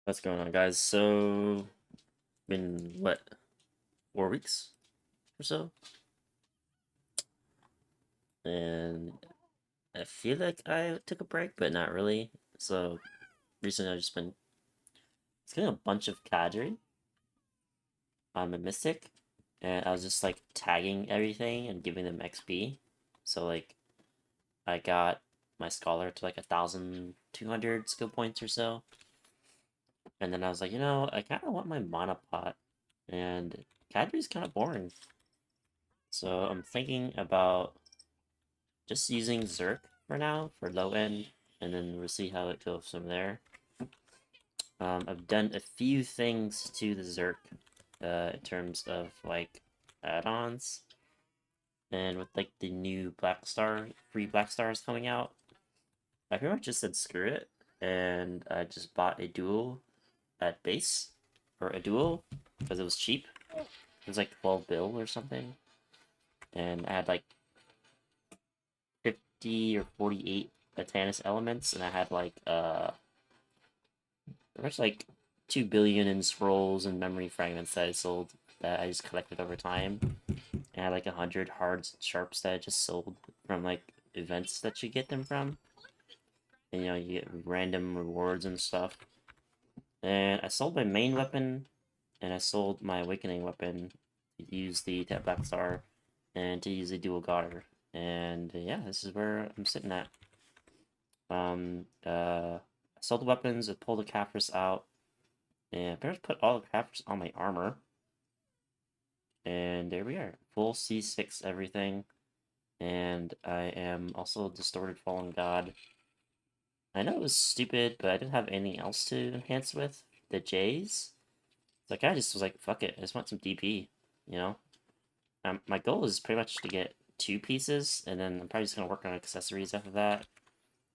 What's going on, guys? So, been what, 4 weeks or so? And I feel like I took a break, but not really. So, recently I've just been getting a bunch of cadre on my Mystic, and I was just like tagging everything and giving them XP. So, like, I got my Scholar to like 1,200 skill points or so. And then I was like, I kind of want my Mana Pot, and cadre's kind of boring. So, I'm thinking about just using Zerk for now for low end, and then we'll see how it goes from there. I've done a few things to the Zerk in terms of like add-ons, and with like the new free Black Stars coming out, I pretty much just said screw it, and I just bought a duel at base, or a duel, because it was cheap. It was like 12 bill or something, and I had like 50 or 48 Botanist elements, and I had like there's like 2 billion in scrolls and memory fragments that I sold that I just collected over time. And I had like 100 hards and sharps that I just sold from like events that you get them from. And you get random rewards and stuff. And I sold my main weapon, and I sold my awakening weapon to use the Tap Black Star and to use the dual Goddard. And yeah, this is where I'm sitting at. I sold the weapons, I pulled the Caphras out, and I better put all the Caphras on my armor. And there we are. Full C6 everything. And I am also Distorted Fallen God. I know it was stupid, but I didn't have anything else to enhance with. The J's. So I just was like, fuck it. I just want some DP, you know? My goal is pretty much to get 2 pieces, and then I'm probably just gonna work on accessories after that.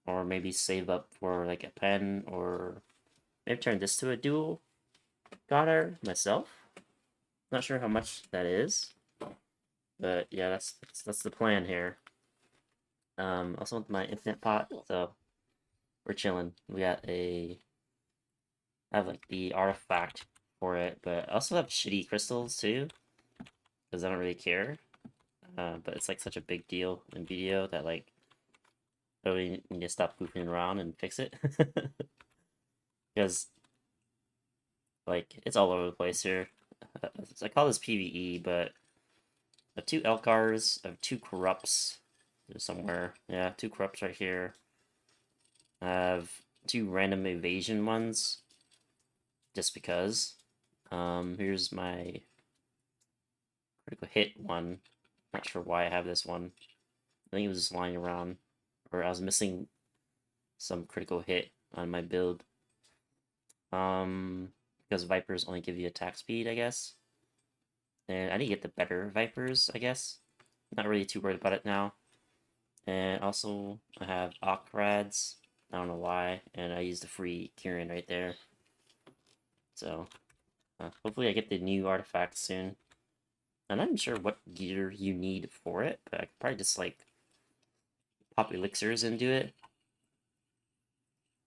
Or maybe save up for like a pen, or maybe turn this to a dual Goddard myself. Not sure how much that is. But yeah, that's the plan here. Also with my infinite pot, so we're chilling. I have like the artifact for it, but I also have shitty crystals too, because I don't really care. But it's like such a big deal in BDO that like I really need to stop goofing around and fix it. Because like it's all over the place here. I call this PvE, but I have 2 Elkars, I have 2 Corrupts. There's somewhere. Yeah, 2 Corrupts right here. I have 2 random evasion ones, just because. Here's my critical hit one. Not sure why I have this one. I think it was just lying around, or I was missing some critical hit on my build. Because Vipers only give you attack speed, I guess. And I need to get the better Vipers, I guess. Not really too worried about it now. And also, I have Ockrads. I don't know why. And I use the free Kieran right there. So, hopefully I get the new artifact soon. I'm not even sure what gear you need for it, but I could probably just like pop elixirs into it.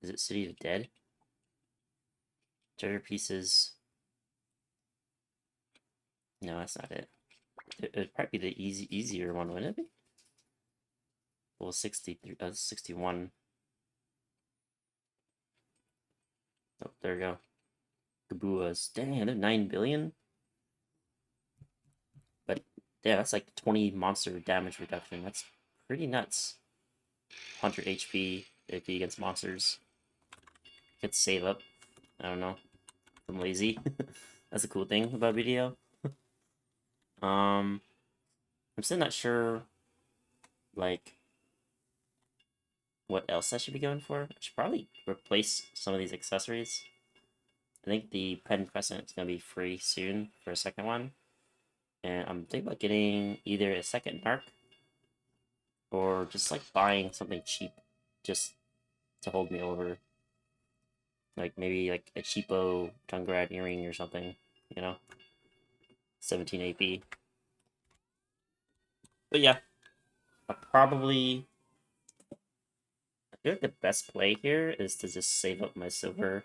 Is it City of Dead? Treasure pieces. No, that's not it. It'd probably be the easier one, wouldn't it be? Well, 63, 61. Oh, there we go. Kabuas. Dang, they're 9 billion? But yeah, that's like 20 monster damage reduction. That's pretty nuts. 100 HP if against monsters. Could save up. I don't know. I'm lazy. That's a cool thing about BDO. I'm still not sure, like, what else I should be going for. I should probably replace some of these accessories. I think the Pen Crescent is going to be free soon for a second one. And I'm thinking about getting either a second Narc or just like buying something cheap just to hold me over. Like maybe like a cheapo Tungrad earring or something, you know? 17 AP. But yeah, I feel like the best play here is to just save up my silver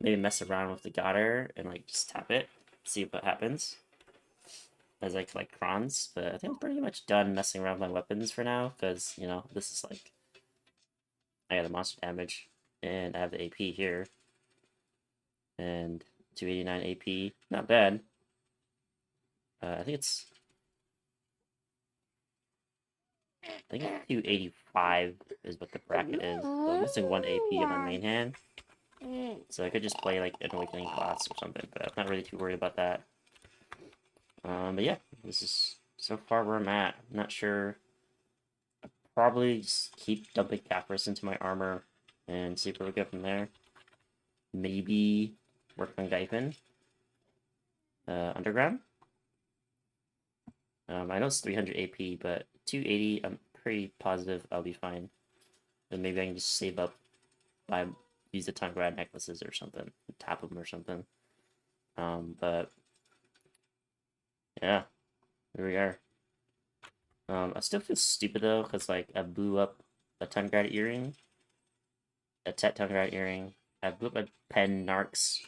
maybe mess around with the Goddard and like just tap it, see what happens as I collect crons. But I think I'm pretty much done messing around with my weapons for now, because you know this is like I got the monster damage and I have the AP here and 289 AP, not bad. I think it's 285 is what the bracket is. So I'm missing 1 AP in my main hand. So I could just play like an Awakening class or something, but I'm not really too worried about that. But yeah, this is so far where I'm at. I'm not sure. I'll probably just keep dumping Capris into my armor and see where we go from there. Maybe work on Gaifen. Underground. I know it's 300 AP, but 280, I'm pretty positive I'll be fine. Then maybe I can just save up by use the time grad necklaces or something, tap them or something. But yeah, here we are. I still feel stupid though, because like I blew up a time grad earring, a Tet time grad earring. I blew up a pen Narcs.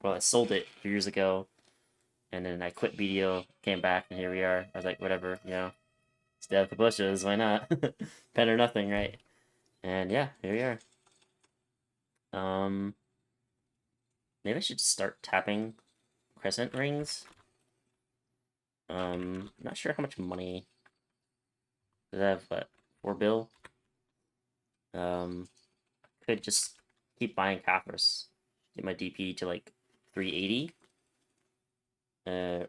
Well, I sold it years ago, and then I quit BDO, came back, and here we are. I was like, whatever, you know, stay out the bushes, why not? Pen or nothing, right? And yeah, here we are. Maybe I should start tapping crescent rings. Not sure how much money. Does I have what, 4 bill? Could just keep buying Cathars. Get my DP to like 380.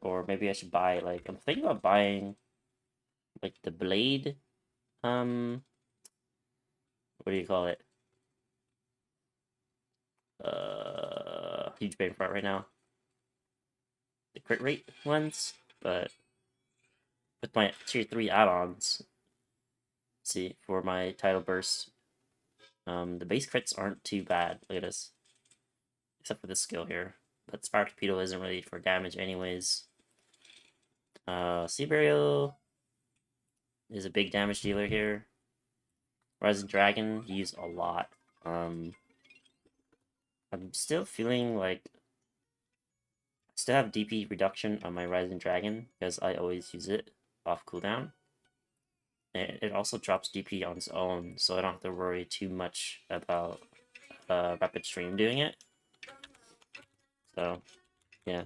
Or maybe I should buy like I'm thinking about buying like the blade. What do you call it? Huge brain fart right now. The crit rate ones, but with my tier 3 add-ons. See, for my title burst. The base crits aren't too bad. Look at this. Except for this skill here. But Spark Torpedo isn't really for damage anyways. Sea Burial is a big damage dealer here. Rising Dragon, use a lot. I'm still feeling like I still have DP reduction on my Rising Dragon because I always use it off cooldown. And it also drops DP on its own, so I don't have to worry too much about Rapid Stream doing it. So, yeah.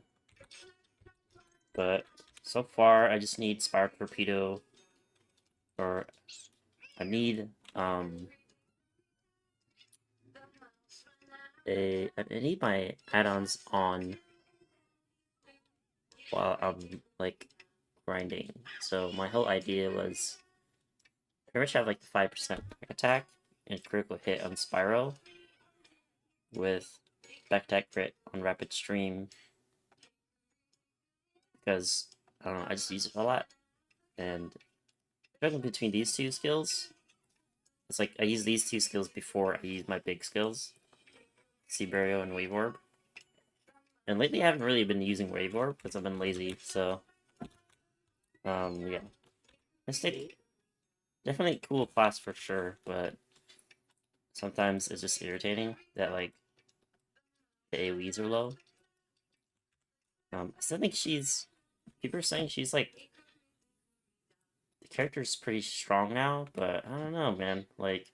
But so far, I just need Spark Torpedo, or I need I need my add-ons on while I'm like grinding. So my whole idea was pretty much have like the 5% attack and critical hit on Spiral with back attack crit on Rapid Stream, because I don't know, I just use it a lot. And between these two skills, it's like I use these two skills before I use my big skills, Sea Burial and Wave Orb. And lately I haven't really been using Wave Orb because I've been lazy, so yeah. Mystic, definitely cool class for sure, but sometimes it's just irritating that like the AoEs are low. I still think people are saying she's like, the character's pretty strong now, but I don't know, man. Like,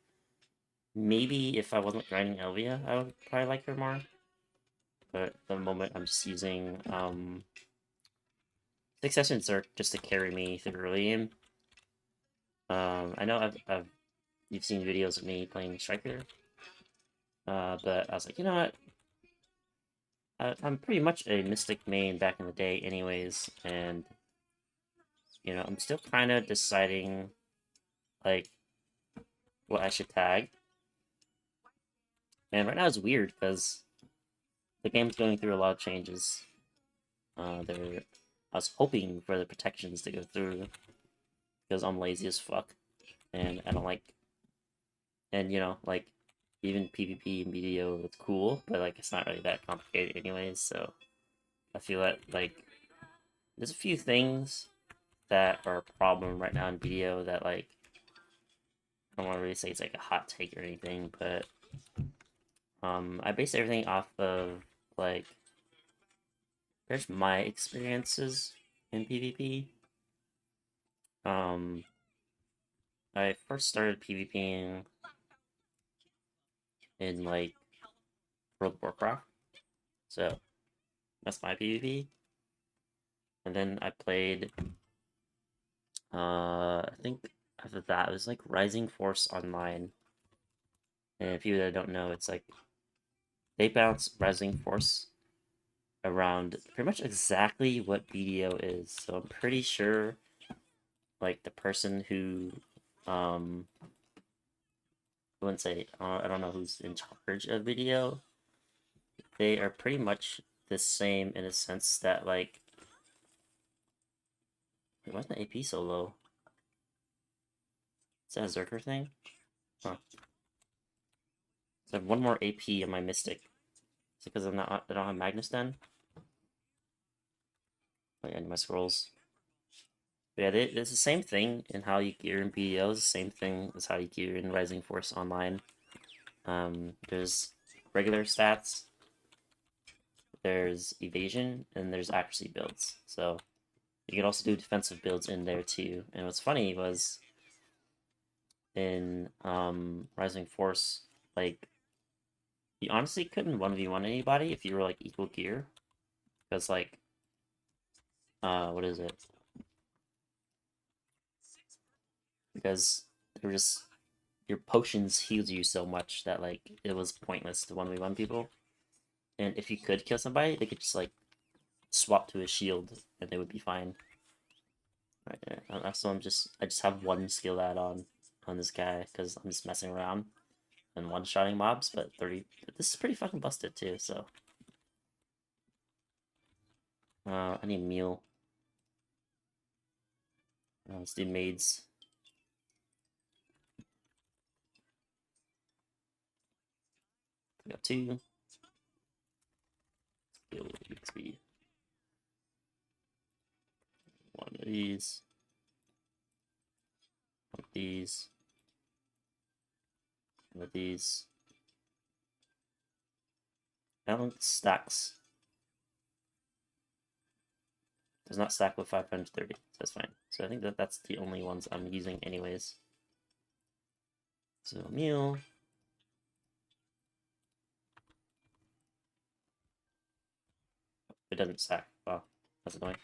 maybe if I wasn't grinding Elvia, I would probably like her more. But at the moment, I'm just using Succ Zerk just to carry me through early game. I know you've seen videos of me playing Striker, but I was like, you know what? I'm pretty much a Mystic main back in the day anyways, and, you know, I'm still kind of deciding, like, what I should tag. And right now it's weird, because the game's going through a lot of changes. I was hoping for the protections to go through, because I'm lazy as fuck, and I don't like, and, you know, like, even PvP and BDO, it's cool, but, like, it's not really that complicated anyways, so I feel like, there's a few things that are a problem right now in BDO that, like, I don't want to really say it's, like, a hot take or anything, but, I base everything off of, like, there's my experiences in PvP. I first started PvPing in, like, World of Warcraft, so that's my PvP. And then I played, I think after that, it was, like, Rising Force Online. And if you that don't know, it's, like, they bounce Rising Force around pretty much exactly what BDO is. So I'm pretty sure, like, the person who, I wouldn't say, I don't know who's in charge of BDO. They are pretty much the same in a sense that, like, why is my AP so low? Is that a Zerker thing? Huh. So I have one more AP on my Mystic. Is it because I don't have Magnus then? Oh yeah, I need my scrolls. But yeah, it's the same thing in how you gear in BDO. It's the same thing as how you gear in Rising Force Online. There's regular stats, there's evasion, and there's accuracy builds. So you can also do defensive builds in there too. And what's funny was in Rising Force, like, you honestly couldn't 1v1 anybody if you were, like, equal gear. Because, like, what is it? Because they were just, your potions healed you so much that, like, it was pointless to 1v1 people. And if you could kill somebody, they could just, like, swap to a shield and they would be fine. Right there. So I just have one skill add-on on this guy because I'm just messing around and one-shotting mobs, but 30. This is pretty fucking busted too. So, I need a meal. Let's do maids. We got two. Skill XP. One of these. One of these. One of these. Balance stacks. Does not stack with 530, so that's fine. So I think that's the only ones I'm using anyways. So meal. It doesn't stack. Wow, that's annoying.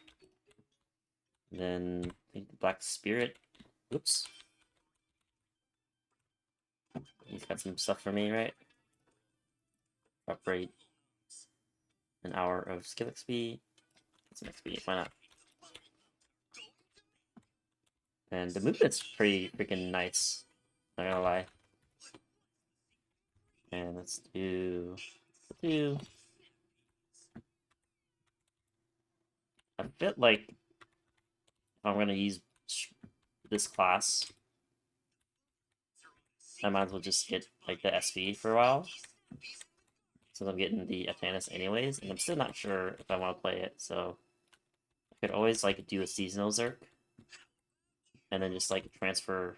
And then I think Black Spirit. Oops. He's got some stuff for me, right? Upgrade an hour of skill XP. That's an XP, why not? And the movement's pretty freaking nice. Not gonna lie. And let's do. I feel like if I'm gonna use this class, I might as well just get, like, the SV for a while. Since I'm getting the Atanas anyways, and I'm still not sure if I want to play it, so I could always, like, do a seasonal Zerk and then just, like, transfer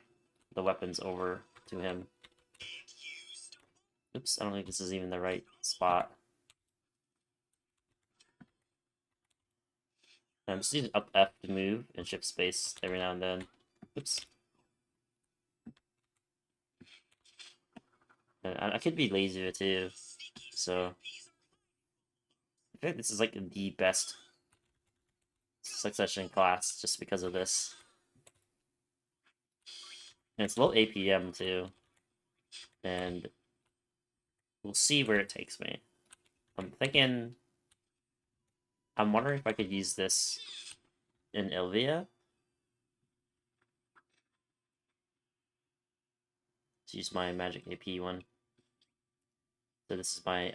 the weapons over to him. Oops, I don't think this is even the right spot. I'm just using up F to move and shift space every now and then. Oops. And I could be lazier too, so I feel like this is, like, the best succession class just because of this. And it's low APM too, and we'll see where it takes me. I'm thinking, I'm wondering if I could use this in Ilvia. To use my magic AP one. So this is my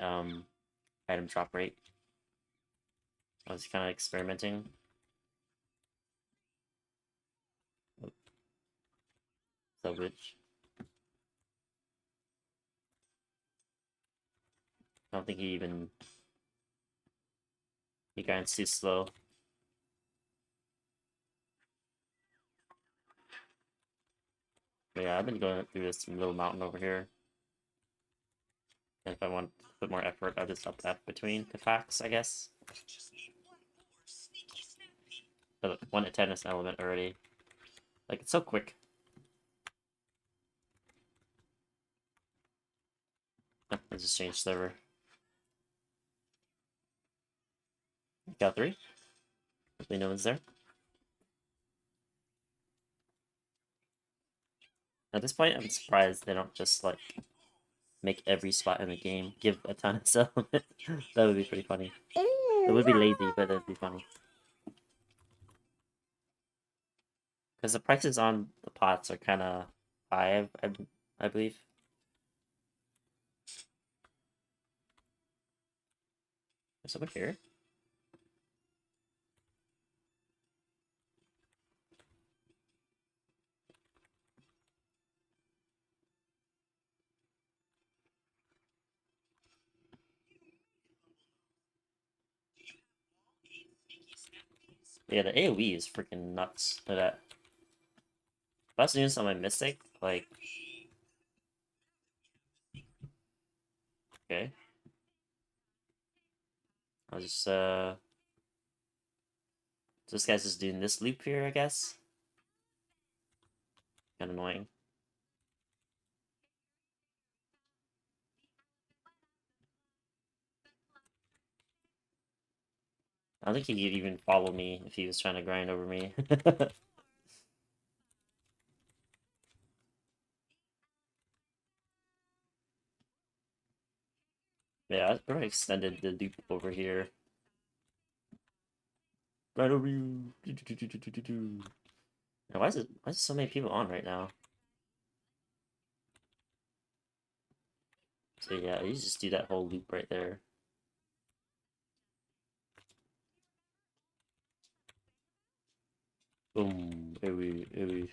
item drop rate. I was kind of experimenting. So rich. I don't think he grinds too slow. But yeah, I've been going through this little mountain over here. And if I want to put more effort, I'll just up F between the facts, I guess. But 1 to 10 is an element already. Like, it's so quick. Oh, I just changed server. Got 3. Hopefully no one's there. At this point, I'm surprised they don't just, like, make every spot in the game give a ton of settlement. That would be pretty funny. It would be lazy, but it'd be funny. Because the prices on the pots are kind of high, I believe. There's someone here. Yeah, the AoE is freaking nuts. Look at that. If I was doing something Mystic, like... Okay. I'll just, So this guy's just doing this loop here, I guess. Kinda annoying. I don't think he could even follow me if he was trying to grind over me. Yeah, I probably extended the loop over here. Right over you. Now, why is so many people on right now? So yeah, you just do that whole loop right there. Boom. Ewy.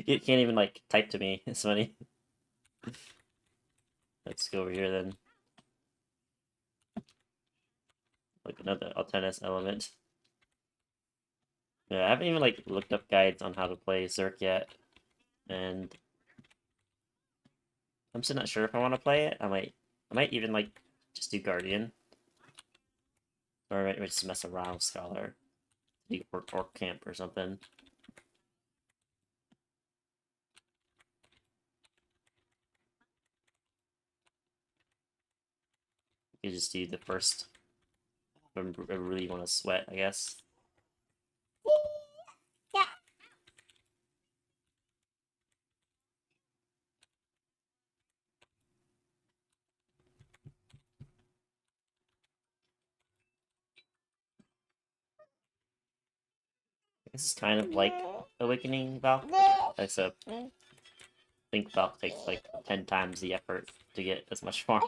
You can't even like type to me. It's funny. Let's go over here then. Like another alternate element. Yeah, I haven't even like looked up guides on how to play Zerk yet, and I'm still not sure if I want to play it. I might even like just do Guardian, or I might just mess around with Scholar, do Orc Camp or something. You just do the first. I really want to sweat, I guess. This is kind of like Awakening Valk, except I think Valk takes like 10 times the effort to get as much farm.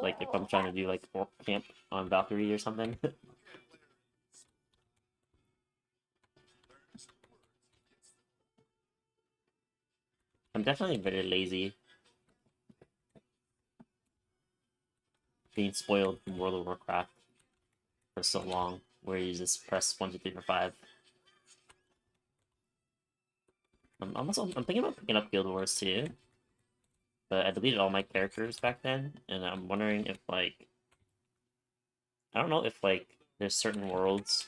Like if I'm trying to do like Orc Camp on Valkyrie or something. I'm definitely very lazy. Being spoiled from World of Warcraft for so long, where you just press 1, 2, 3, 4, 5. I'm thinking about picking up Guild Wars too, but I deleted all my characters back then, and I'm wondering if like I don't know if like there's certain worlds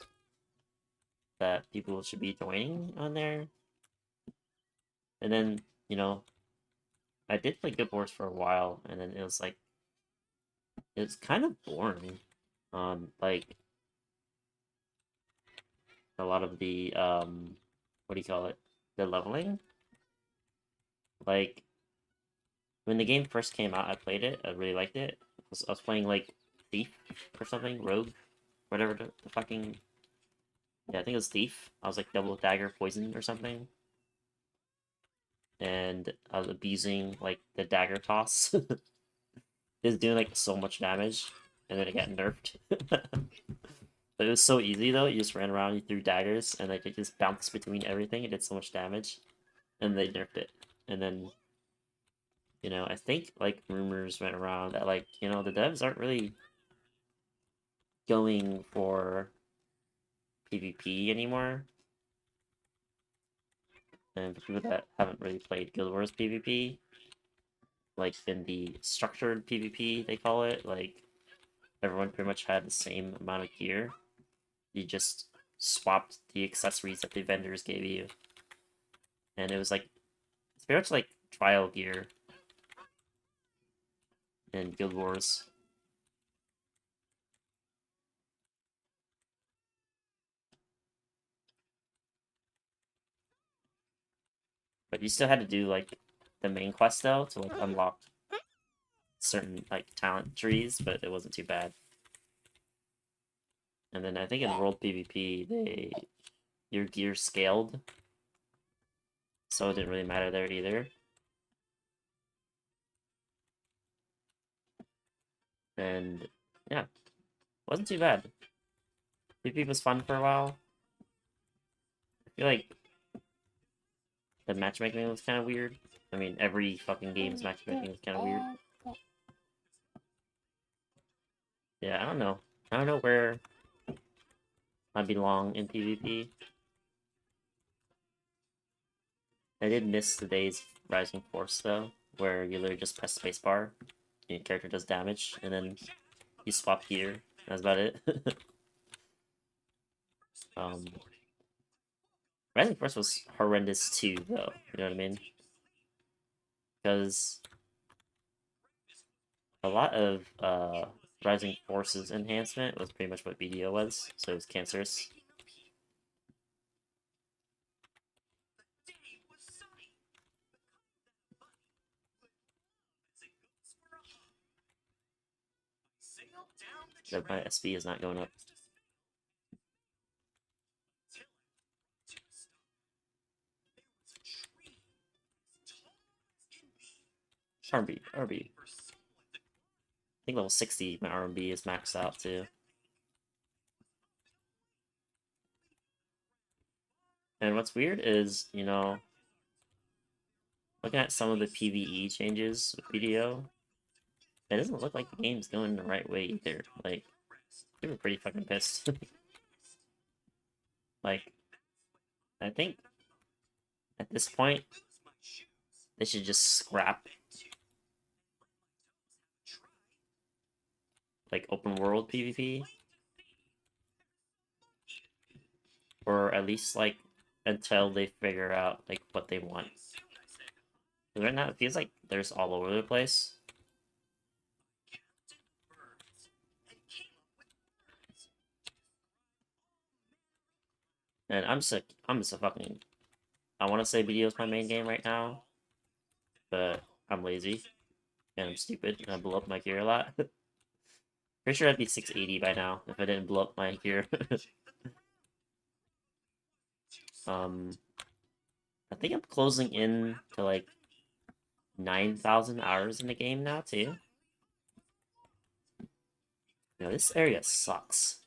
that people should be joining on there, and then I did play Guild Wars for a while, and then it was like it's kind of boring. Like a lot of the what do you call it? The leveling. Like when the game first came out, I played it. I really liked it. I was playing like Thief or something, Rogue, whatever the fucking yeah, I think it was Thief. I was like double dagger poison or something, and I was abusing like the dagger toss. It was doing like so much damage, and then it got nerfed. But it was so easy though. You just ran around, you threw daggers, and like it just bounced between everything. It did so much damage, and they nerfed it. And then I think like rumors went around that like the devs aren't really going for PvP anymore. And for people that haven't really played Guild Wars PvP, like in the structured PvP they call it, like everyone pretty much had the same amount of gear. You just swapped the accessories that the vendors gave you. And it was like, it's very much like trial gear in Guild Wars. But you still had to do like the main quest though to like unlock certain like talent trees, but it wasn't too bad. And then I think in World PvP your gear scaled, so it didn't really matter there either. And yeah, wasn't too bad. PvP was fun for a while. I feel like the matchmaking was kind of weird. I mean, every fucking game's matchmaking is kind of weird. Yeah, I don't know. I don't know where I belong in PvP. I did miss the days of Rising Force though, where you literally just press spacebar, your character does damage, and then you swap gear. That's about it. um, Rising Force was horrendous too, though. You know what I mean? Because a lot of Rising Force's enhancement was pretty much what BDO was, so it was cancerous. But my SB is not going up. RB, RB. I think level 60, my RB is maxed out too. And what's weird is, you know, looking at some of the PvE changes with BDO, it doesn't look like the game's going the right way either. Like, they were pretty fucking pissed. Like, I think at this point, they should just scrap like open world PvP, or at least like until they figure out like what they want. Right now, it feels like there's all over the place. And I'm just a fucking. I want to say BDO is my main game right now, but I'm lazy and I'm stupid and I blow up my gear a lot. Pretty sure I'd be 680 by now if I didn't blow up my gear. um, I think I'm closing in to like 9,000 hours in the game now too. You know, this area sucks.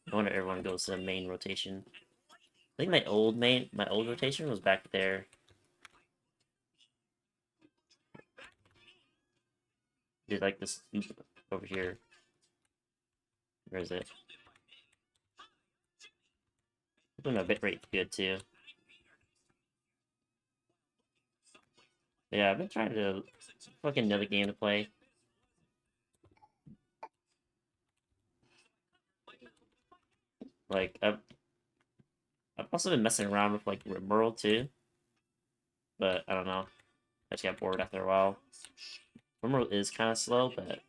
No wonder everyone goes to the main rotation. I think my old rotation was back there. Did like this loop over here. Where is it? Hopefully my bitrate's good too. Yeah, I've been trying to fucking another game to play. Like I've also been messing around with like Rimworld too, but I don't know. I just got bored after a while. Rimworld is kind of slow, but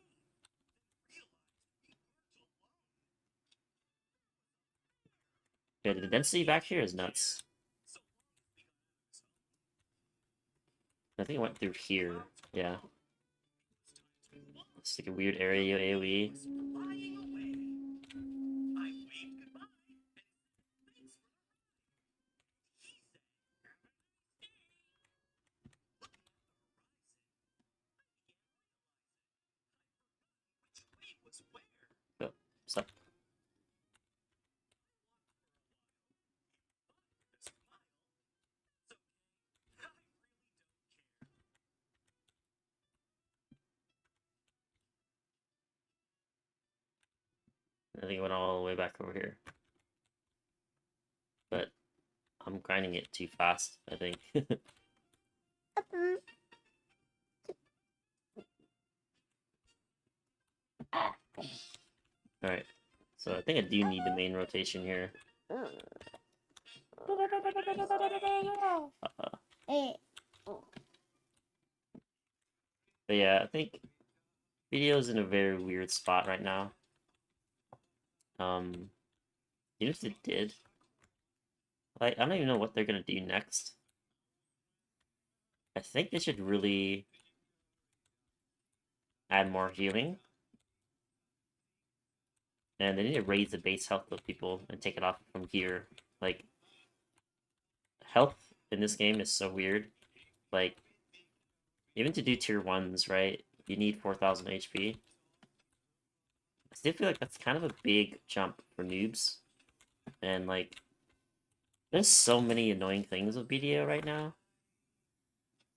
yeah, the density back here is nuts. I think it went through here. Yeah, it's like a weird area AOE. Oh, stop. I think it went all the way back over here. But I'm grinding it too fast, I think. Alright. So I think I do need the main rotation here. But yeah, I think BDO's in a very weird spot right now. Even if it did, like, I don't even know what they're gonna do next. I think they should really add more healing. And they need to raise the base health of people and take it off from here. Like, health in this game is so weird. Like, even to do tier 1s, right, you need 4,000 HP. I still feel like that's kind of a big jump for noobs. And, like, there's so many annoying things with BDO right now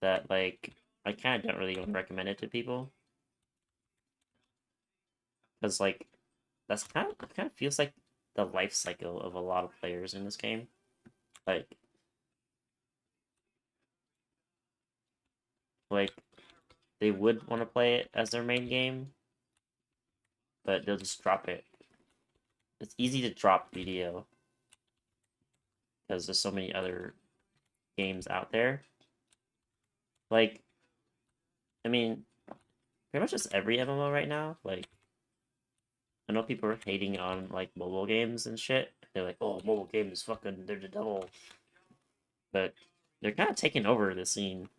that, like, I kind of don't really recommend it to people. Because, like, that's kind of feels like the life cycle of a lot of players in this game. Like they would want to play it as their main game, but they'll just drop it. It's easy to drop BDO because there's so many other games out there. Like, I mean, pretty much just every MMO right now. Like, I know people are hating on like mobile games and shit. They're like, "Oh, mobile games fucking they're the devil," but they're kind of taking over the scene.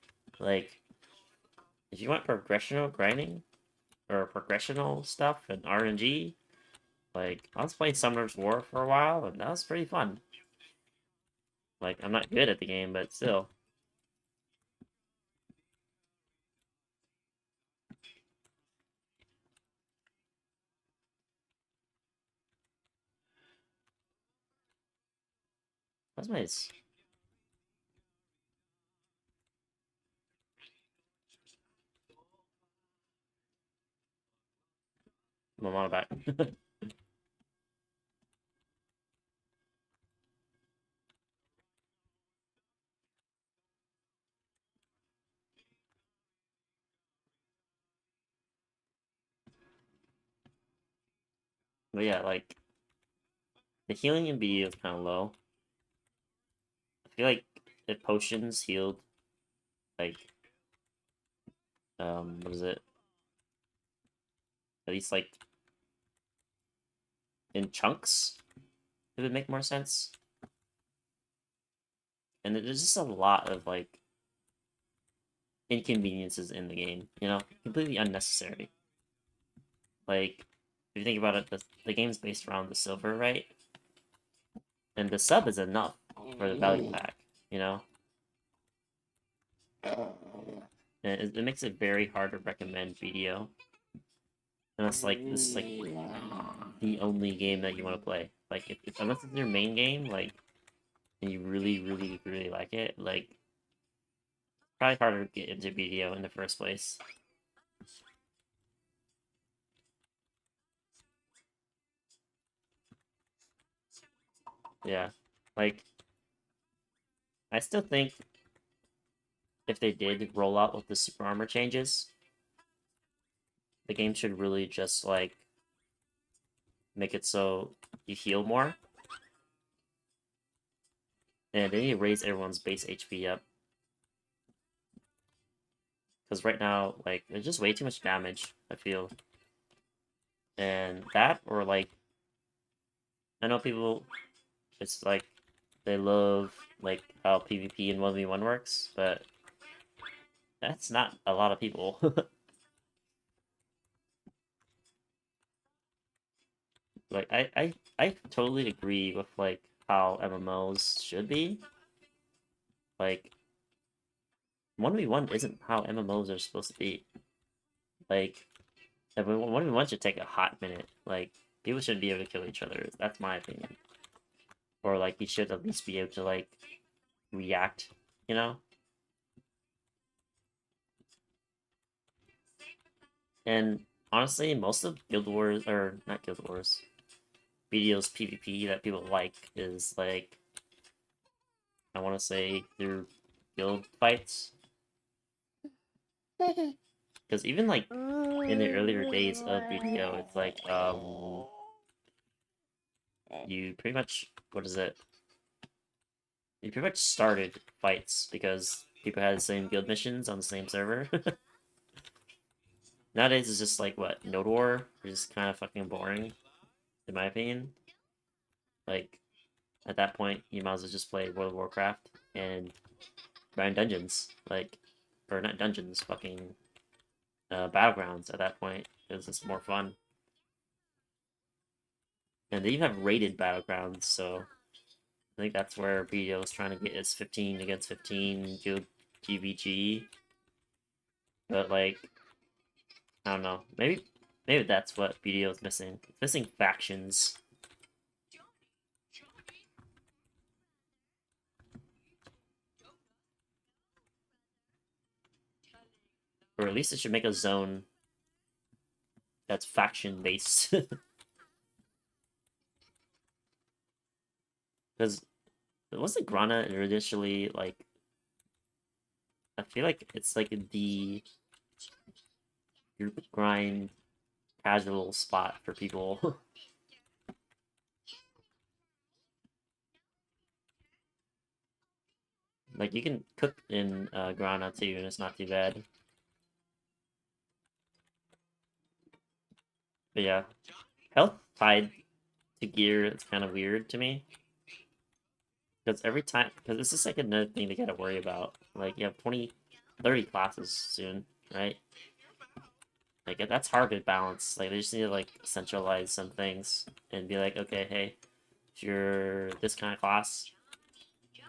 Like, if you want progressional grinding or progressional stuff and RNG, like I was playing Summoner's War for a while, and that was pretty fun. Like, I'm not good at the game, but still. That's nice. My mom back. But yeah, like, the healing in BD is kind of low. I feel like if potions healed, like, what is it? At least, like, in chunks, it would make more sense. And there's just a lot of, like, inconveniences in the game, you know? Completely unnecessary. Like, if you think about it, the game's based around the silver, right? And the sub is enough for the value pack, you know? And it makes it very hard to recommend BDO. And it's like, this is like the only game that you want to play. Like, if unless it's your main game, like, and you really, really, really like it, like, probably harder to get into BDO in the first place. Yeah. Like, I still think if they did roll out with the super armor changes, the game should really just, like, make it so you heal more. And they need to raise everyone's base HP up. Because right now, like, there's just way too much damage, I feel. And that, or, like, I know people, it's like, they love, like, how PvP and 1v1 works, but that's not a lot of people. Like, I totally agree with, like, how MMOs should be. Like, 1v1 isn't how MMOs are supposed to be. Like, 1v1 should take a hot minute. Like, people shouldn't be able to kill each other. That's my opinion. Or, like, you should at least be able to, like, react, you know? And honestly, most of Guild Wars, or not Guild Wars, BDO's PvP that people like is, like, I want to say through guild fights. Because even like in the earlier days of BDO, it's like you pretty much what is it? You pretty much started fights because people had the same guild missions on the same server. Nowadays it's just like what Node War, which is kind of fucking boring, in my opinion. Like at that point, you might as well just play World of Warcraft and grind dungeons, like or not dungeons, fucking battlegrounds. At that point, because it's more fun. And they even have rated battlegrounds, so I think that's where BDO is trying to get is 15 against 15 guild GVG. But like, I don't know. Maybe that's what BDO is missing. It's missing factions. Or at least it should make a zone that's faction based. Because wasn't Grana initially like I feel like it's like the group grind casual spot for people. Like you can cook in Grana too, and it's not too bad. But yeah, health tied to gear it's kind of weird to me because every time because this is like another thing they gotta worry about. Like you have 20, 30 classes soon, right? Like that's hard to balance. Like they just need to like centralize some things and be like, okay, hey, if you're this kind of class,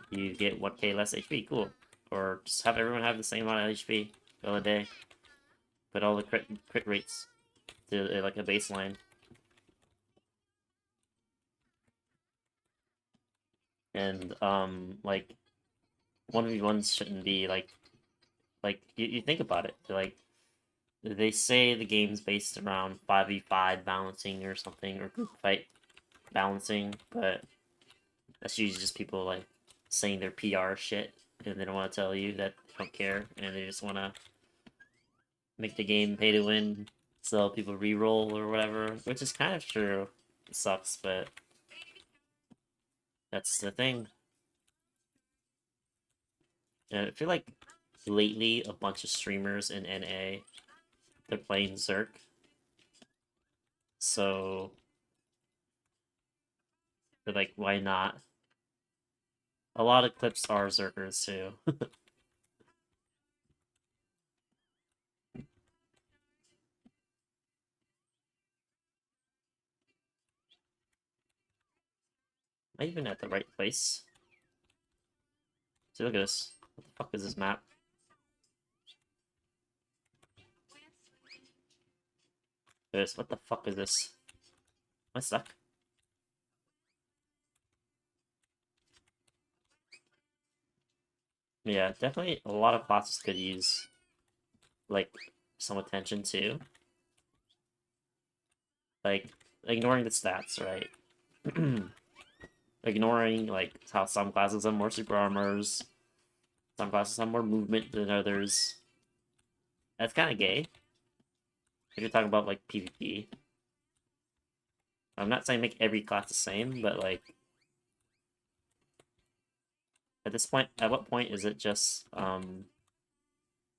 you get 1k less HP, cool. Or just have everyone have the same amount of HP all day. Put all the crit rates to like a baseline. And like 1v1s shouldn't be like you think about it. Like they say the game's based around 5v5 balancing or something or group fight balancing, but that's usually just people like saying their PR shit and they don't want to tell you that they don't care and they just want to make the game pay to win so people re-roll or whatever, which is kind of true. It sucks, but that's the thing. And I feel like lately a bunch of streamers in NA they're playing Zerk. So they're like, why not? A lot of clips are Zerkers too. Am I even at the right place? See, look at this. What the fuck is this map? This. What the fuck is this? Am I stuck? Yeah, definitely a lot of classes could use like some attention too. Like ignoring the stats, right? Ignoring like how some classes have more super armors, some classes have more movement than others. That's kind of gay. If you're talking about like PvP, I'm not saying make every class the same, but like at this point, at what point is it just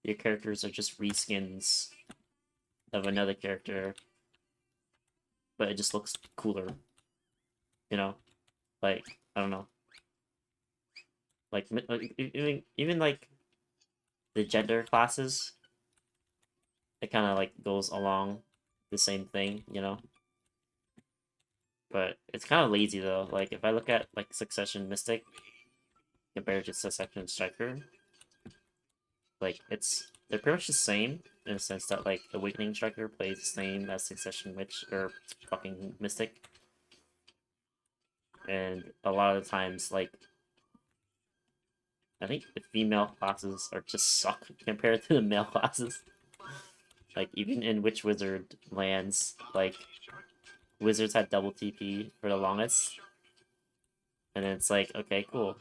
your characters are just reskins of another character, but it just looks cooler, you know? Like I don't know, like even like the gender classes, it kind of like goes along the same thing, you know? But it's kind of lazy though. Like if I look at like Succession Mystic compared to Succession Striker, like they're pretty much the same in the sense that like Awakening Striker plays the same as Succession Witch or fucking Mystic, and a lot of the times like I think the female classes are just suck compared to the male classes. Like even in Witch Wizard lands, like wizards had double TP for the longest, and then it's like okay, cool.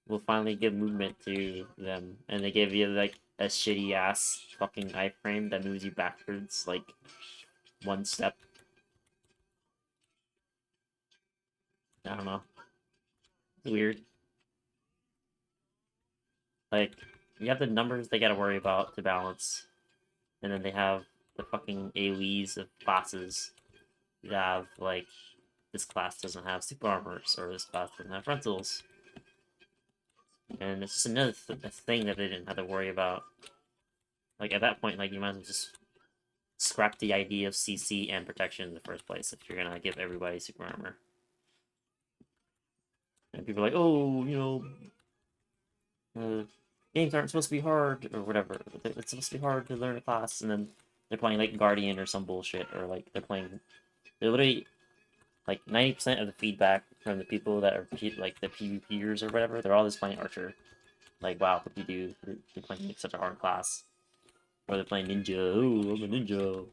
will finally give movement to them, and they give you like a shitty ass fucking iframe that moves you backwards like one step. I don't know. It's weird. Like, you have the numbers they gotta worry about to balance, and then they have the fucking AoEs of classes. You have like, this class doesn't have super armors, or this class doesn't have frontals. And it's just another thing that they didn't have to worry about. Like, at that point, like, you might as well just scrap the idea of CC and protection in the first place if you're gonna give everybody super armor. And people are like, oh, games aren't supposed to be hard, or whatever. It's supposed to be hard to learn a class, and then they're playing, like, Guardian or some bullshit, or, like, they're literally, like, 90% of the feedback from the people that are, like, the PvPers or whatever, they're all just playing Archer. Like, wow, what do you do? You're playing like, such a hard class. Or they're playing Ninja. Oh, I'm a ninja.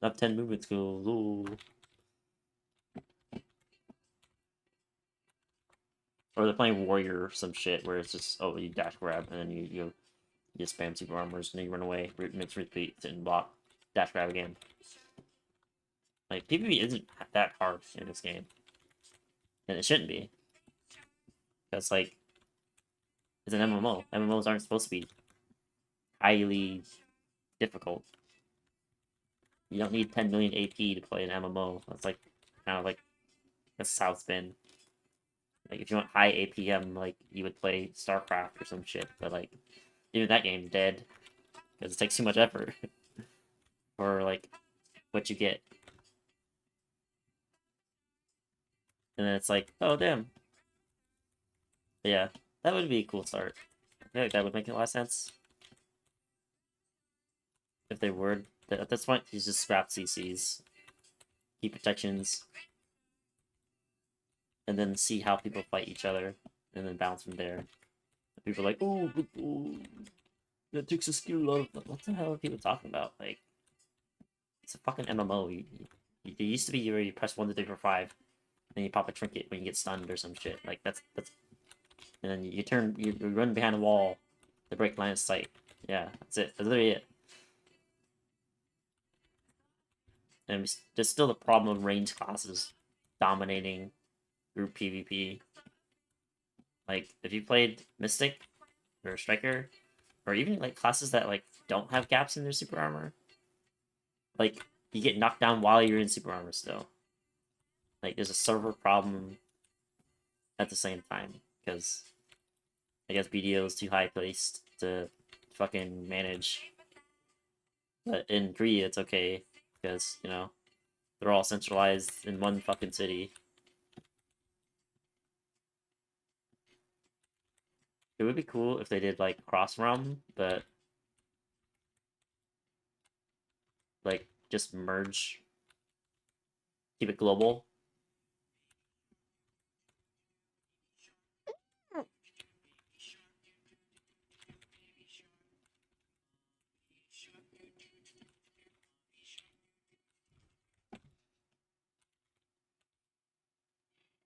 I have 10 movement skills. Oh. Or they're playing Warrior or some shit where it's just, oh, you dash grab, and then you spam super armors, and then you run away, mix repeat, and block, dash grab again. Like, PvP isn't that hard in this game. And it shouldn't be. Because, like, it's an MMO. MMOs aren't supposed to be highly difficult. You don't need 10 million AP to play an MMO. That's, like, kind of like, that's how it's been. Like, if you want high APM, like, you would play StarCraft or some shit. But, like, even that game's dead. Because it takes too much effort. For, like, what you get. And then it's like, oh, damn. But yeah, that would be a cool start. I feel like that would make a lot of sense. If they were. At this point, he's just scrap CCs. Keep protections. And then see how people fight each other. And then bounce from there. People are like, oh, that takes a skill out of. What the hell are people talking about? Like, it's a fucking MMO. It used to be where you press 1, 2, 3, 4, 5, then you pop a trinket when you get stunned or some shit. Like, that's. And then you run behind a wall to break line of sight. Yeah, that's it. That's literally it. And there's still the problem of range classes dominating group PvP. Like, if you played Mystic or Striker, or even like classes that like don't have gaps in their super armor, like you get knocked down while you're in super armor still. Like, there's a server problem at the same time because I guess BDO is too high placed to fucking manage. But in Korea, it's okay because they're all centralized in one fucking city. It would be cool if they did like cross realm, but like just merge, keep it global.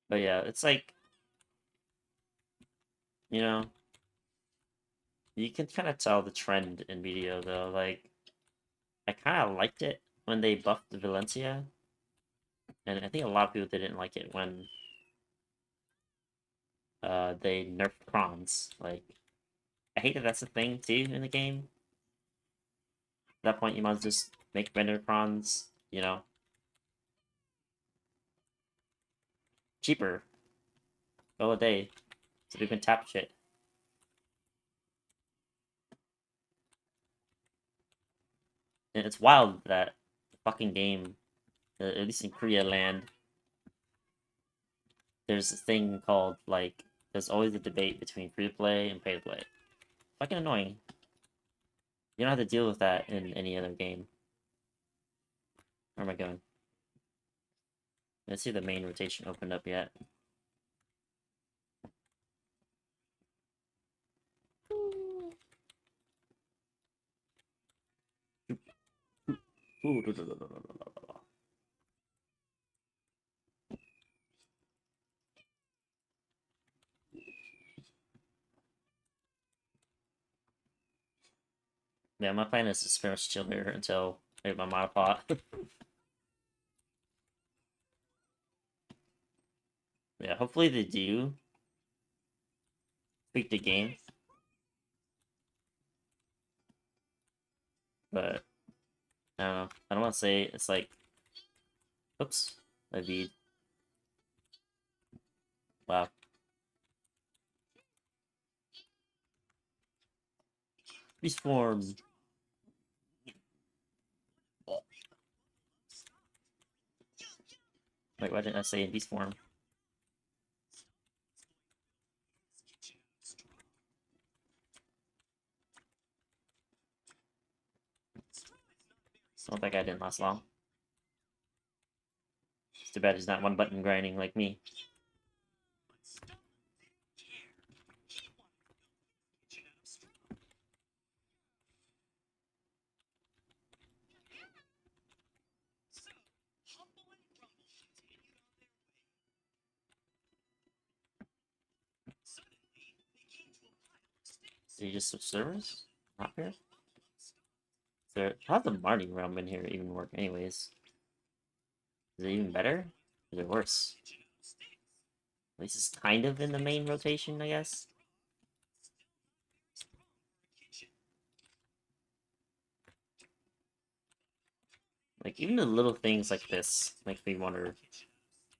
But yeah, it's like, you know, you can kind of tell the trend in BDO though. Like, I kind of liked it when they buffed Valencia, and I think a lot of people didn't like it when they nerfed prawns. Like, I hate that that's a thing too in the game. At that point, you might just make vendor prawns, cheaper, all a day, so we can tap shit. And it's wild that the fucking game, at least in Korea land, there's this thing called, like, there's always a debate between free to play and pay to play. Fucking annoying. You don't have to deal with that in any other game. Where am I going? Let's see if the main rotation opened up yet. Yeah, my plan is to pretty much chill here until I get my monopod. Yeah, hopefully they do tweak the game. But I don't know. I don't want to say it's like, oops, I beat. Wow. Beast form. Wait, why didn't I say in beast form? I don't think I didn't last long. It's too bad he's not one button grinding like me. Did he just switch servers? Not fair. So how's the Marnie realm in here even work anyways? Is it even better? Or is it worse? At least it's kind of in the main rotation, I guess. Like, even the little things like this make me wonder.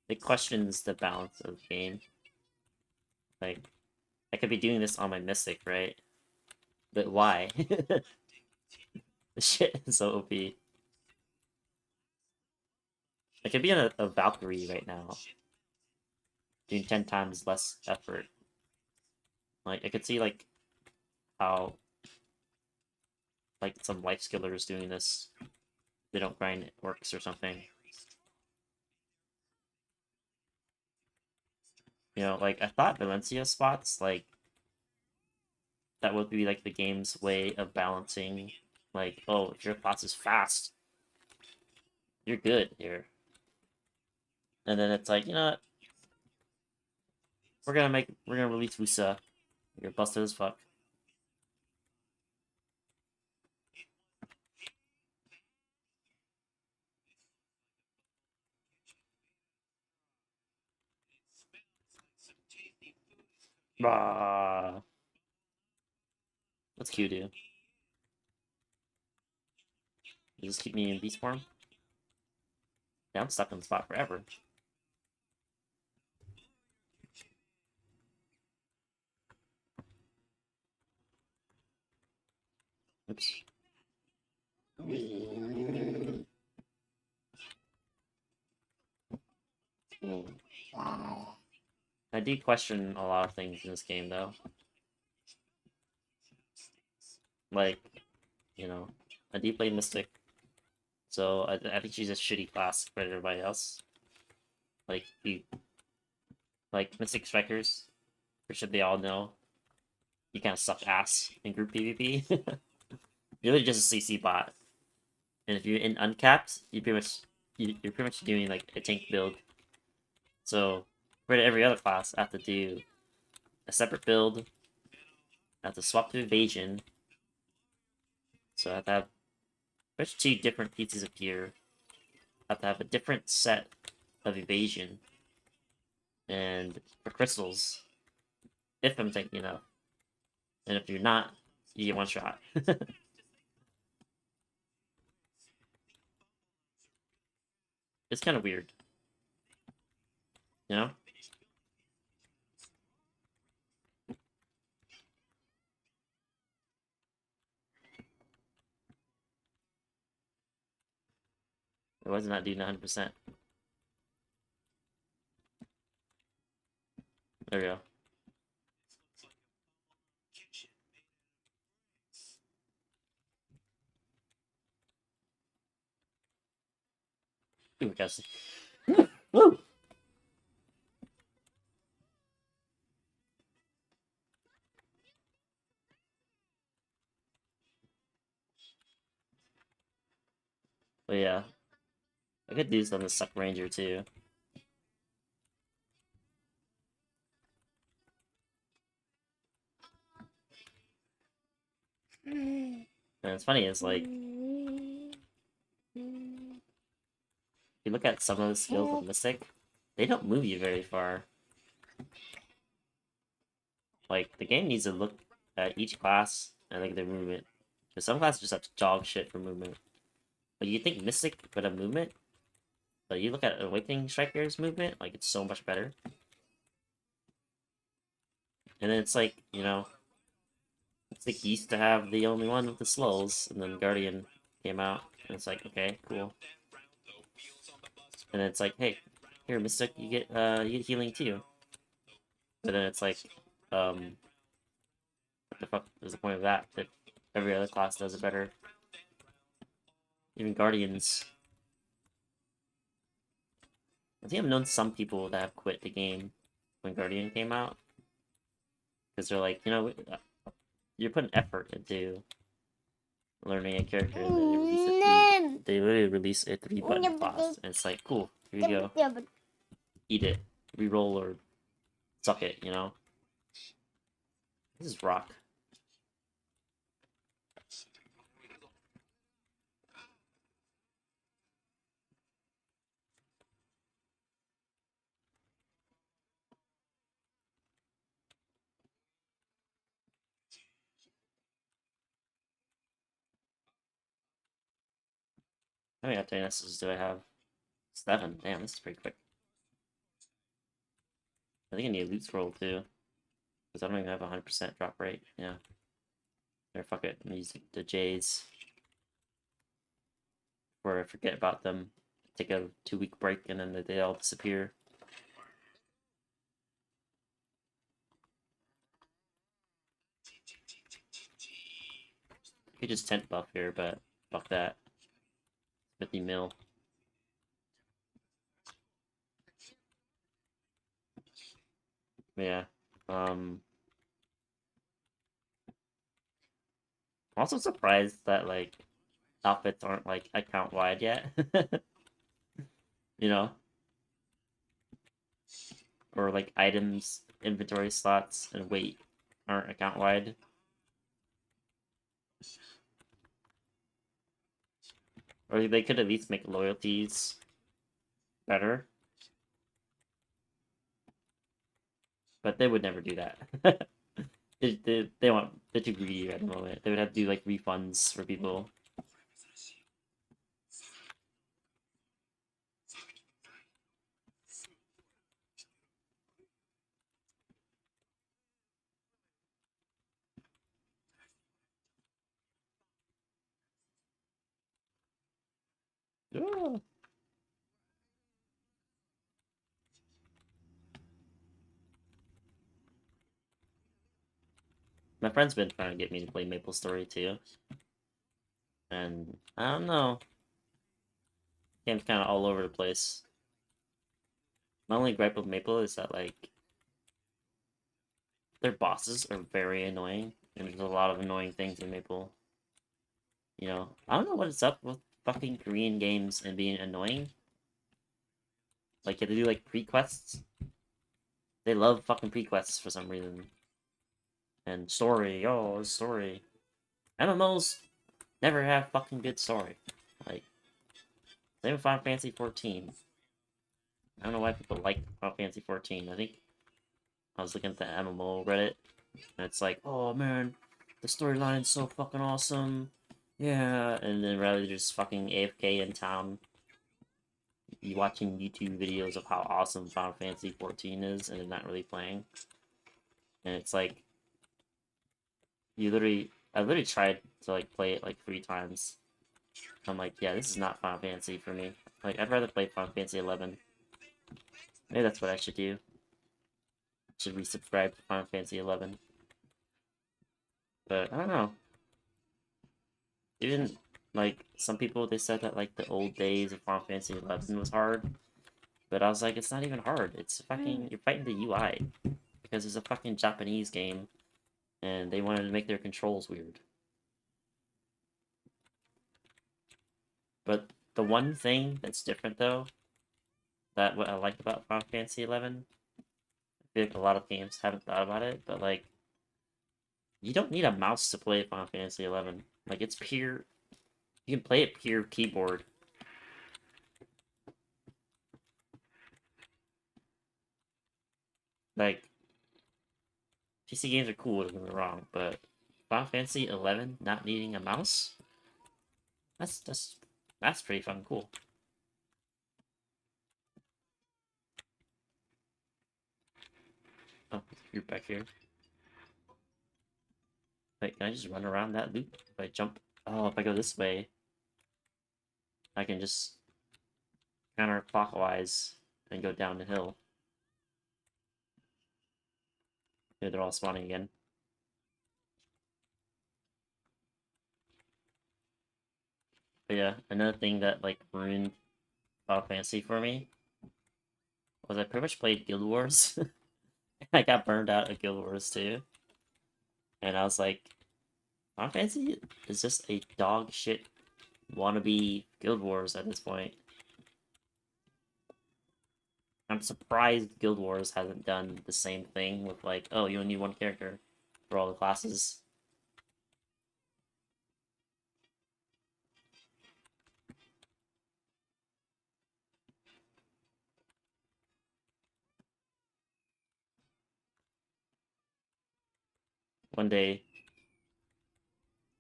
It questions the balance of the game. Like, I could be doing this on my Mystic, right? But why? The shit is so OP. I could be on a Valkyrie right now, doing 10 times less effort. Like, I could see, like, how, like, some life skillers doing this, they don't grind it works or something. You know, like, I thought Valencia spots, like, that would be, like, the game's way of balancing, like, oh, if your class is fast, you're good here. And then it's like, you know what? We're gonna release Wusa. You're busted as fuck. Bah. What's Q do? You just keep me in beast form? Yeah, I'm stuck in the spot forever. Oops. I do question a lot of things in this game, though. Like, you know, I do play Mystic, so I think she's a shitty class compared to everybody else. Like, like Mystic Strikers, for sure they all know, you kind of suck ass in group PvP. You're really just a CC bot, and if you're in uncapped, you're pretty much doing like a tank build. So, for every other class, I have to do a separate build. I have to swap to evasion. So I have to have there's two different pieces of gear. I have to have a different set of evasion. And for crystals, if I'm taking enough. And if you're not, you get one shot. It's kind of weird. You know? Why does not do 900%? There we go. Ooh, we got Woo! But yeah. I could do some of the Succ Ranger too. And it's funny, it's like, if you look at some of the skills of Mystic, they don't move you very far. Like, the game needs to look at each class and like their movement. Because some classes just have dog shit for movement. But you think Mystic would have movement? But you look at Awakening Striker's movement, like, it's so much better. And then it's like, you know, it's like he used to have the only one with the slows, and then Guardian came out, and it's like, okay, cool. And then it's like, hey, here, Mystic, you get healing too. But then it's like, what the fuck is the point of that? If every other class does it better. Even Guardians. I think I've known some people that have quit the game when Guardian came out. Because they're like, you know, you're putting effort into learning a character, and then they literally release a 3-button class, and it's like, cool, here you go. Eat it. Reroll or suck it, you know? This is rock. How many Aptainesses do I have? 7. Damn, this is pretty quick. I think I need a loot scroll too. Because I don't even have a 100% drop rate. Yeah. There, fuck it. I'm gonna use the J's. Before I forget about them. Take a 2-week break and then they all disappear. I could just tent buff here, but fuck that. 50 mil. Yeah. I'm also surprised that, like, outfits aren't, like, account wide yet. You know? Or, like, items, inventory slots, and weight aren't account wide. Or they could at least make loyalties better. But they would never do that. they're too greedy at the moment. They would have to do, like, refunds for people. Yeah. My friend's been trying to get me to play MapleStory too. And I don't know. Game's kind of all over the place. My only gripe with Maple is that, like, their bosses are very annoying. And there's a lot of annoying things in Maple. You know, I don't know what it's up with fucking Korean games and being annoying. Like, you have to do, like, pre-quests. They love fucking pre-quests for some reason. And story, oh, story. MMOs never have fucking good story. Like, same with Final Fantasy 14. I don't know why people like Final Fantasy 14. I think I was looking at the MMO Reddit, and it's like, oh man, the storyline's so fucking awesome. Yeah, and then rather just fucking AFK in town, you watching YouTube videos of how awesome Final Fantasy 14 is, and then not really playing. And it's like, I literally tried to, like, play it like 3 times. I'm like, yeah, this is not Final Fantasy for me. Like, I'd rather play Final Fantasy 11. Maybe that's what I should do. Should resubscribe to Final Fantasy 11. But I don't know. Even, like, some people, they said that, like, the old days of Final Fantasy 11 was hard. But I was like, it's not even hard. It's fucking, you're fighting the UI. Because it's a fucking Japanese game. And they wanted to make their controls weird. But the one thing that's different, though, that what I like about Final Fantasy 11, I feel like a lot of games haven't thought about it, but, like, you don't need a mouse to play Final Fantasy 11. Like, it's pure... You can play it pure keyboard. Like, PC games are cool, don't get me wrong, but Final Fantasy 11 not needing a mouse? That's pretty fucking cool. Oh, you're back here. Wait, can I just run around that loop? If I jump... Oh, if I go this way, I can just counterclockwise and go down the hill. Here, they're all spawning again. But yeah, another thing that, like, ruined Final Fantasy for me was I pretty much played Guild Wars. I got burned out at Guild Wars too. And I was like, Final Fantasy is just a dog shit wannabe Guild Wars at this point. I'm surprised Guild Wars hasn't done the same thing with, like, oh, you only need one character for all the classes. One day,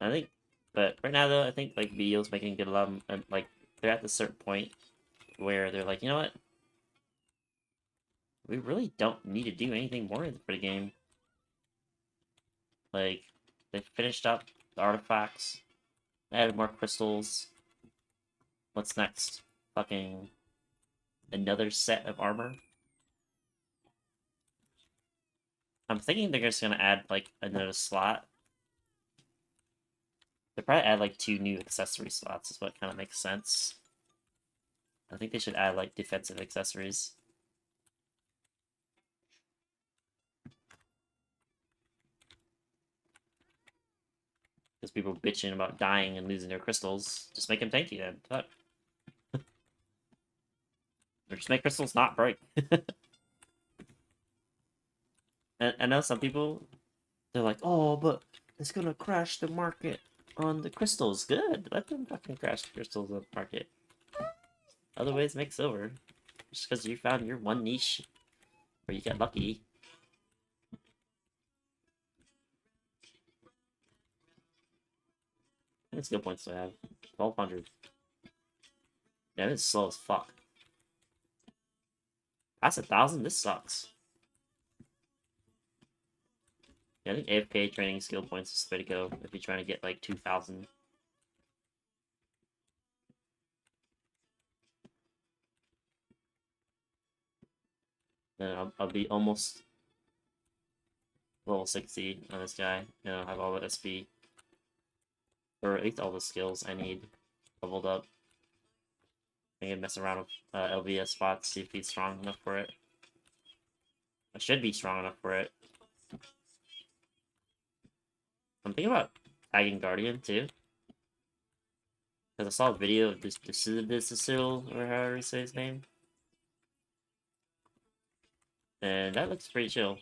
I think, but right now though, I think like BDO's making good a lot of, like, they're at the certain point where they're like, you know what? We really don't need to do anything more for the game. Like, they finished up the artifacts, added more crystals. What's next? Fucking another set of armor? I'm thinking they're just gonna add, like, another slot. They probably add, like, 2 new accessory slots, is what kind of makes sense. I think they should add, like, defensive accessories. Because people bitching about dying and losing their crystals. Just make them tanky then. Fuck. Or just make crystals not break. And I know some people, they're like, oh, but it's gonna crash the market on the crystals. Good. Let them fucking crash the crystals on the market. Other ways make silver. Just because you found your one niche where you get lucky. How many skill points do I have? 1,200. Yeah, it's slow as fuck. That's 1,000? This sucks. Yeah, I think AFK training skill points is the way to go if you're trying to get like 2,000. Then I'll be almost level 60 on this guy. And I'll have all the SP. Or at least all the skills I need leveled up. I can mess around with LVS spots, see if he's strong enough for it. I should be strong enough for it. I'm thinking about tagging Guardian too. Because I saw a video of this Cyril, or however you say his name. And that looks pretty chill.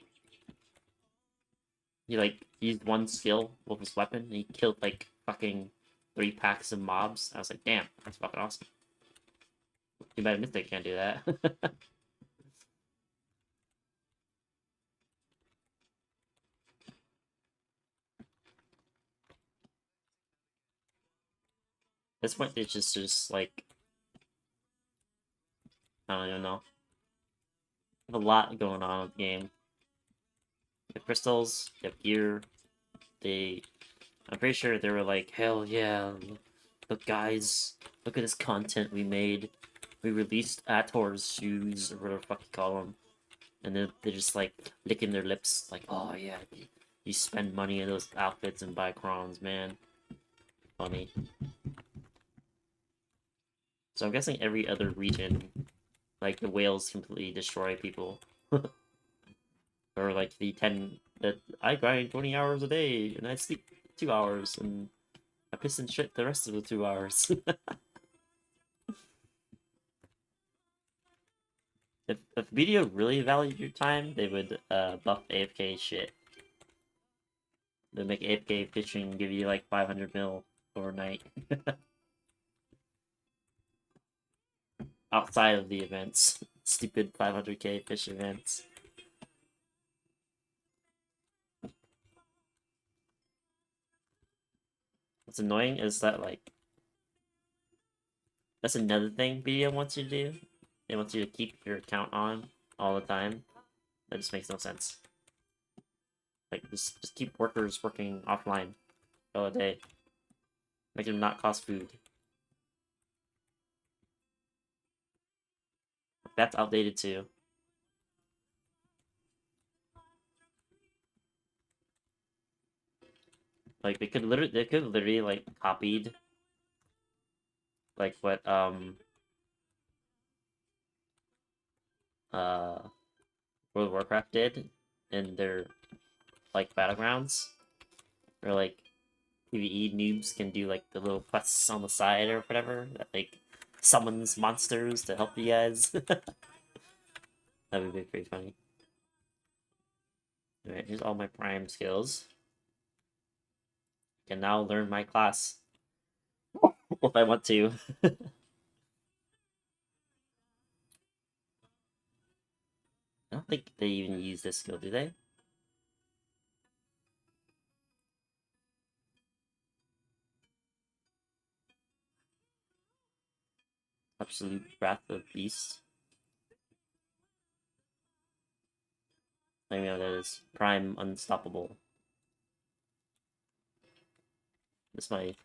He like used one skill with his weapon and he killed like fucking 3 packs of mobs. I was like, damn, that's fucking awesome. Too bad Mythic can't do that. This point it's just like, I don't even know. There's a lot going on with the game. You have crystals, you have gear. I'm pretty sure they were like, hell yeah, look guys, look at this content we made. We released Ator's shoes, or whatever the fuck you call them. And then they're just like licking their lips, like, oh yeah, you spend money on those outfits and buy crons, man. Funny. So I'm guessing every other region, like the whales completely destroy people. Or like the 10 that I grind 20 hours a day and I sleep 2 hours and I piss and shit the rest of the 2 hours. If BDO really valued your time, they would buff AFK shit. They make AFK fishing give you like 500 mil overnight. Outside of the events. Stupid 500k fish events. What's annoying is that, like, that's another thing BDO wants you to do. It wants you to keep your account on all the time. That just makes no sense. Like, just keep workers working offline all day. Make them not cost food. That's outdated too. Like, they could literally like copied like what uh World of Warcraft did in their like battlegrounds, or like PvE noobs can do like the little quests on the side or whatever that like summons monsters to help you guys. That would be pretty funny. Alright, here's all my prime skills. I can now learn my class if I want to. I don't think they even use this skill, do they? Absolute Wrath of Beast. I mean, that is Prime Unstoppable. This might.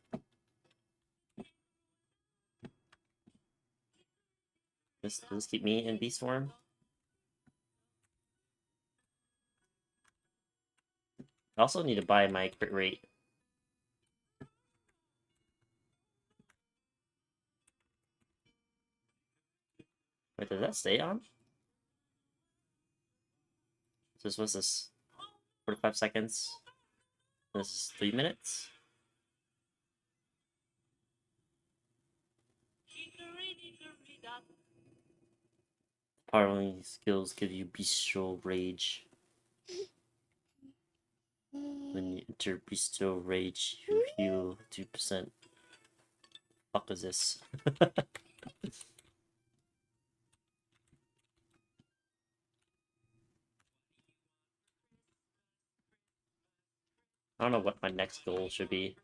Does this keep me in beast form? I also need to buy my crit rate. Wait, does that stay on? So this was this 45 seconds. This is 3 minutes. Powering skills give you bestial rage. When you enter bestial rage, you heal 2%. Fuck is this? I don't know what my next goal should be.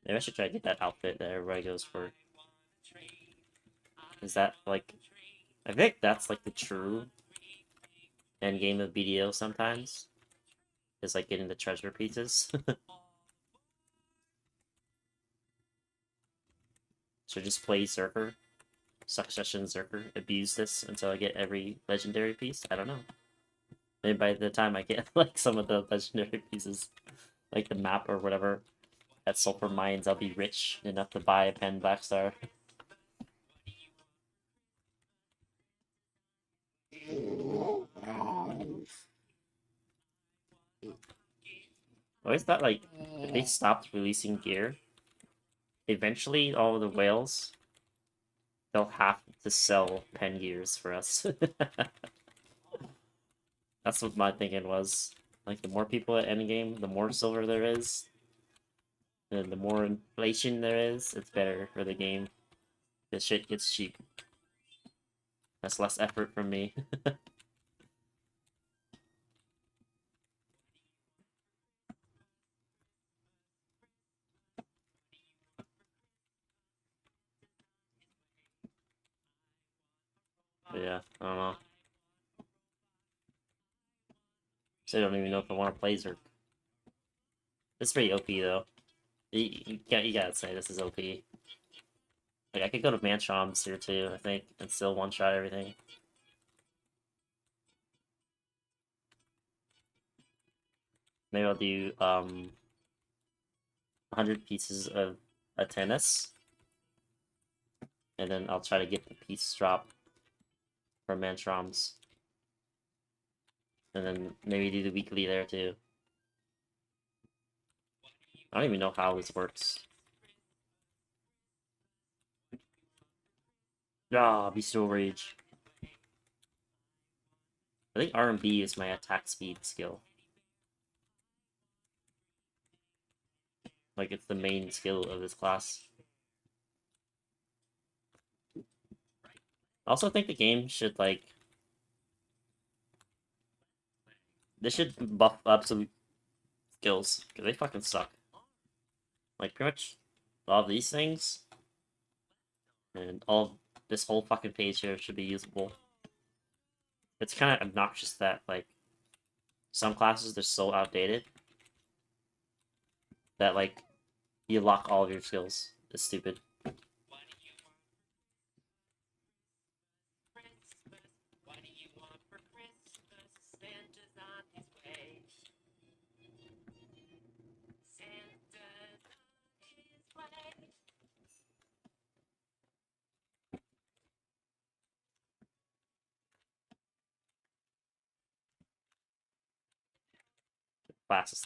Maybe I should try to get that outfit that everybody goes for. Is that like... I think that's like the true end game of BDO sometimes. Is like getting the treasure pieces. So just play Zerker. Succession Zerker. Abuse this until I get every legendary piece? I don't know. Maybe by the time I get like some of the legendary pieces, like the map or whatever, at Sulphur Mines, I'll be rich enough to buy a Pen Blackstar. I always thought like if they stopped releasing gear, eventually all the whales they'll have to sell pen gears for us. That's what my thinking was. Like the more people at endgame, the more silver there is, and the more inflation there is, it's better for the game. This shit gets cheap. That's less effort from me. But yeah, I don't know. So I don't even know if I want to play Zerk. It's pretty OP though. You gotta say this is OP. Like I could go to Manchoms here too, I think, and still one shot everything. Maybe I'll do 100 pieces of a tennis, and then I'll try to get the piece drop for Mantroms, and then maybe do the weekly there too. I don't even know how this works. Ah, Bestial Rage. I think R&B is my attack speed skill. Like, it's the main skill of this class. I also think the game should, like... They should buff up some skills, because they fucking suck. Like, pretty much all of these things, and all this whole fucking page here should be usable. It's kind of obnoxious that, like, some classes, they're so outdated that, like, you lock all of your skills. It's stupid.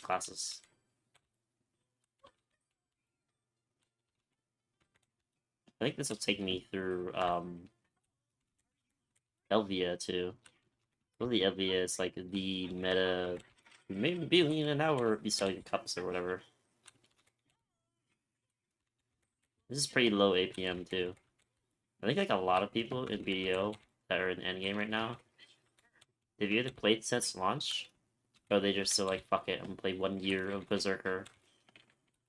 Classes. I think this will take me through, Elvia, too. Well, the Elvia is, like, the meta... Maybe in an hour be selling cups or whatever. This is pretty low APM, too. I think, like, a lot of people in BDO that are in endgame right now, they've either played since launch, or they just still like, fuck it, I'm gonna play 1 year of Berserker,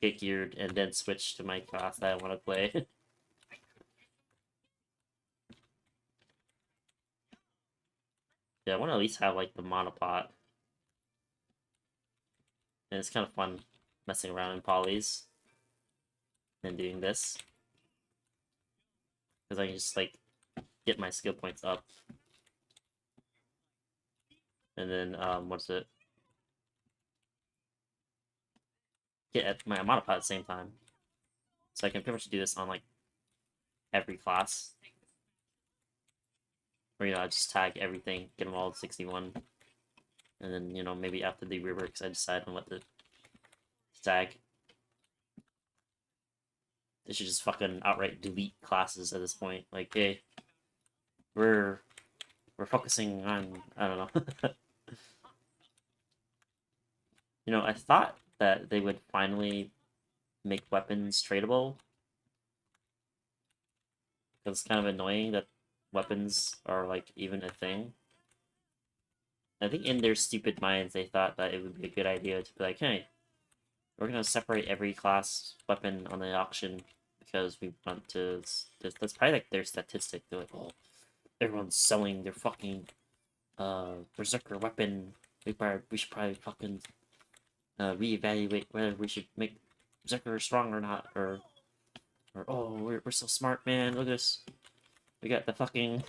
get geared, and then switch to my class that I want to play. Yeah, I want to at least have, like, the monopod. And it's kind of fun messing around in Pollies and doing this. Because I can just, like, get my skill points up. And then, what's it? Get at my monopod at the same time. So I can pretty much do this on, like, every class. Or, I just tag everything, get them all to 61. And then, maybe after the reworks, I decide on what to tag. They should just fucking outright delete classes at this point. Like, hey, we're focusing on, I don't know. I thought that they would finally make weapons tradable. Because it's kind of annoying that weapons are, like, even a thing. I think in their stupid minds, they thought that it would be a good idea to be like, hey, we're gonna separate every class weapon on the auction because we want to... That's probably, like, their statistic. They're like, oh, everyone's selling their fucking Berserker weapon. We should probably fucking reevaluate whether we should make Berserker strong or not, or oh, we're so smart, man. Look at this. We got the fucking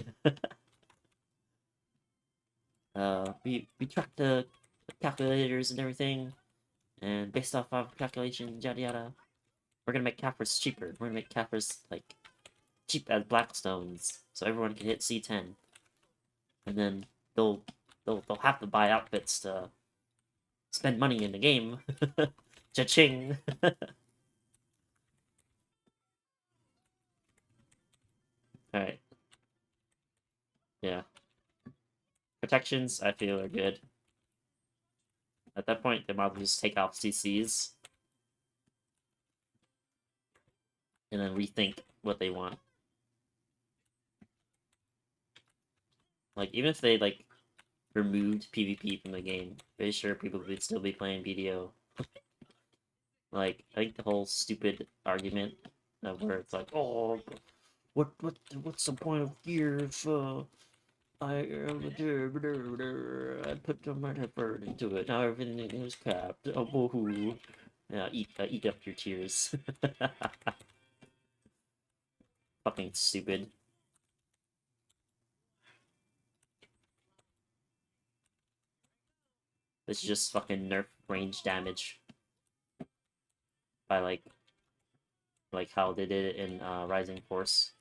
we tracked the calculators and everything, and based off of calculations, yada yada, we're gonna make Cappers cheaper. We're gonna make Cappers, like, cheap as Blackstones, so everyone can hit C10, and then they'll have to buy outfits to spend money in the game. Cha-ching. Alright. Yeah. Protections, I feel, are good. At that point, they might just take off CCs. And then rethink what they want. Like, even if they, like, removed PvP from the game, pretty sure people would still be playing BDO. Like, I think the whole stupid argument of where it's like, oh, what's the point of gear if I put so much effort into it. Now everything is capped. Oh, woohoo! Yeah, eat up your tears. Fucking stupid. It's just fucking nerf range damage by like how they did it in Rising Force.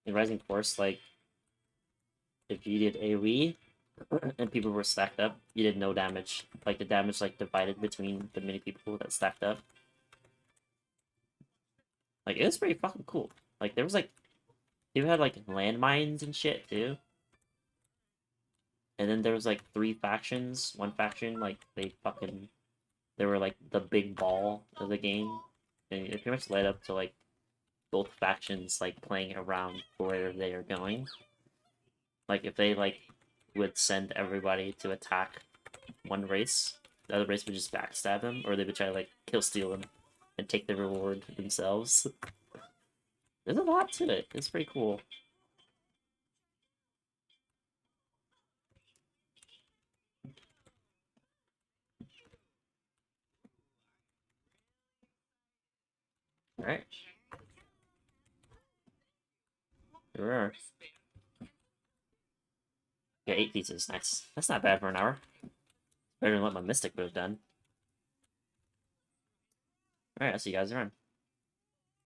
In Rising Force, like, if you did AoE and people were stacked up, you did no damage. Like, the damage, like, divided between the many people that stacked up. Like, it was pretty fucking cool. Like, there was, like, people had, like, landmines and shit, too. And then there was, like, 3 factions. One faction, like, they fucking they were like the big ball of the game, and it pretty much led up to like both factions like playing around where they are going. Like if they like would send everybody to attack one race, the other race would just backstab them, or they would try to like kill steal them and take the reward themselves. There's a lot to it. It's pretty cool. Alright. Here we are. Yeah, 8 pieces. Nice. That's not bad for an hour. Better than what my Mystic would have done. Alright, I'll see you guys around.